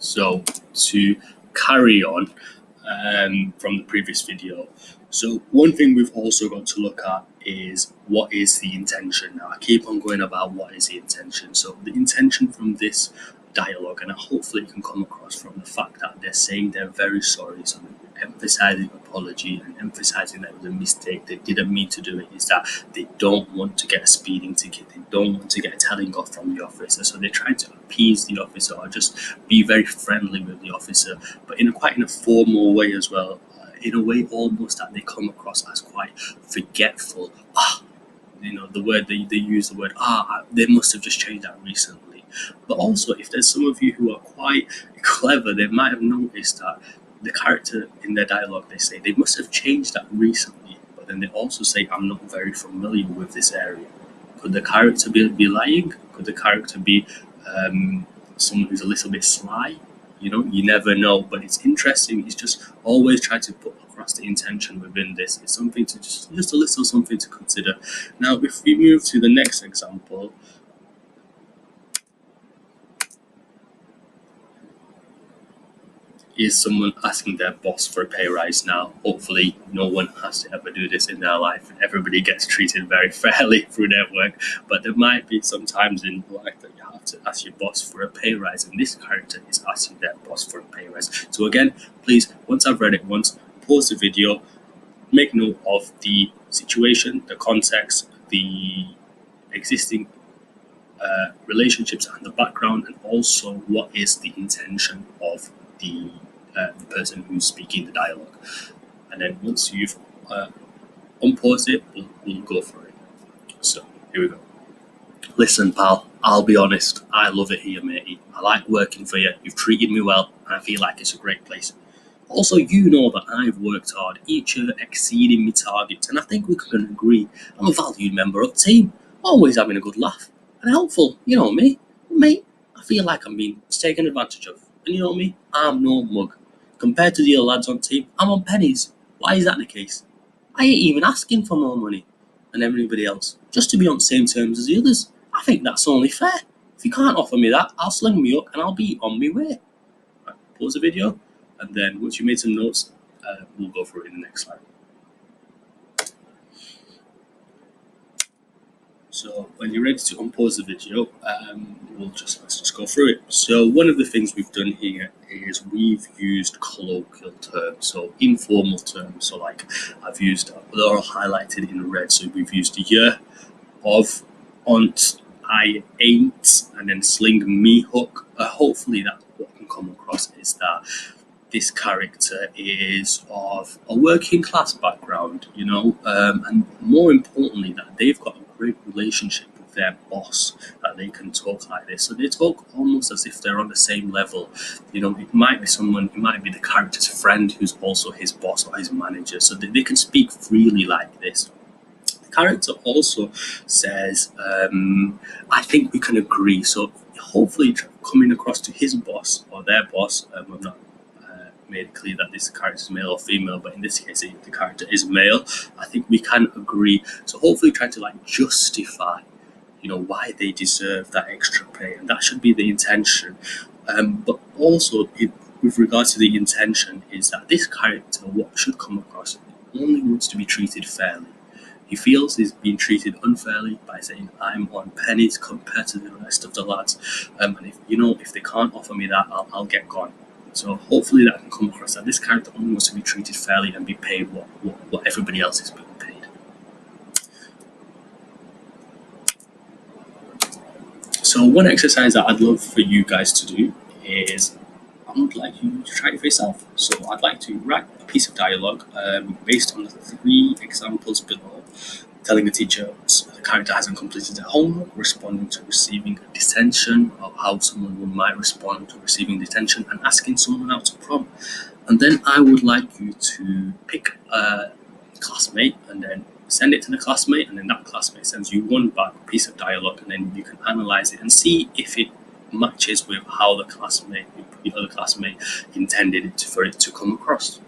So to carry on from the previous video, so one thing we've also got to look at is what is the intention. Now I keep on going about what is the intention. So the intention from this dialogue, and hopefully it can come across from the fact that they're saying they're very sorry, so emphasizing apology and emphasizing that it was a mistake, they didn't mean to do it, is that they don't want to get a speeding ticket, they don't want to get a telling off from the officer, so they're trying to appease the officer or just be very friendly with the officer, but in a formal way as well, in a way almost that they come across as quite forgetful. The word they use, the word they must have just changed that recently. But also, if there's some of you who are quite clever, they might have noticed that the character in their dialogue, they say they must have changed that recently, but then they also say, I'm not very familiar with this area. Could the character be lying? Could the character be someone who's a little bit sly? You never know, but it's interesting. It's just always try to put across the intention within this. It's something to just a little something to consider. Now, if we move to the next example, is someone asking their boss for a pay rise. Now, hopefully no one has to ever do this in their life and everybody gets treated very fairly through their work, but there might be some times in life that you have to ask your boss for a pay rise, and this character is asking their boss for a pay rise. So again, please, once I've read it once, pause the video, make note of the situation, the context, the existing relationships and the background, and also what is the intention of the person who's speaking the dialogue. And then once you've unpaused it, we'll go for it. So here we go. Listen, pal, I'll be honest, I love it here, matey. I like working for you, you've treated me well, and I feel like it's a great place. Also, you know that I've worked hard, each year exceeding my targets, and I think we can agree I'm a valued member of the team, always having a good laugh and helpful. You know me, mate, I feel like I'm being taken advantage of. And you know me, I'm no mug. Compared to the other lads on the team, I'm on pennies. Why is that the case? I ain't even asking for more money than everybody else, just to be on the same terms as the others. I think that's only fair. If you can't offer me that, I'll sling me up and I'll be on my way. Right, pause the video, and then once you made some notes, we'll go through it in the next slide. So when you're ready to unpause the video, let's just go through it. So one of the things we've done here is we've used colloquial terms, so informal terms. So like I've used, they're all highlighted in red. So we've used year, of, ont, I ain't, and then sling me hook. Hopefully that what can come across is that this character is of a working class background, and more importantly that they've got a great relationship with their boss, that they can talk like this. So they talk almost as if they're on the same level. It might be the character's friend who's also his boss or his manager, so they can speak freely like this. The character also says, I think we can agree. So hopefully coming across to his boss or their boss, I'm not made it clear that this character is male or female, but in this case the character is male. I think we can agree. So hopefully try to justify why they deserve that extra pay, and that should be the intention. But also with regards to the intention is that this character, what should come across, only wants to be treated fairly. He feels he's being treated unfairly by saying I'm on pennies compared to the rest of the lads, and if they can't offer me that, I'll get gone. So hopefully that can come across that this character only wants to be treated fairly and be paid what everybody else is being paid. So one exercise that I'd love for you guys to do is I would like you to try it for yourself. So I'd like to write a piece of dialogue based on the 3 examples below, telling the teacher the character hasn't completed their homework, responding to receiving detention, or how someone might respond to receiving detention, and asking someone out to prom. And then I would like you to pick a classmate and then send it to the classmate, and then that classmate sends you one back piece of dialogue, and then you can analyze it and see if it matches with how the other classmate intended it for it to come across.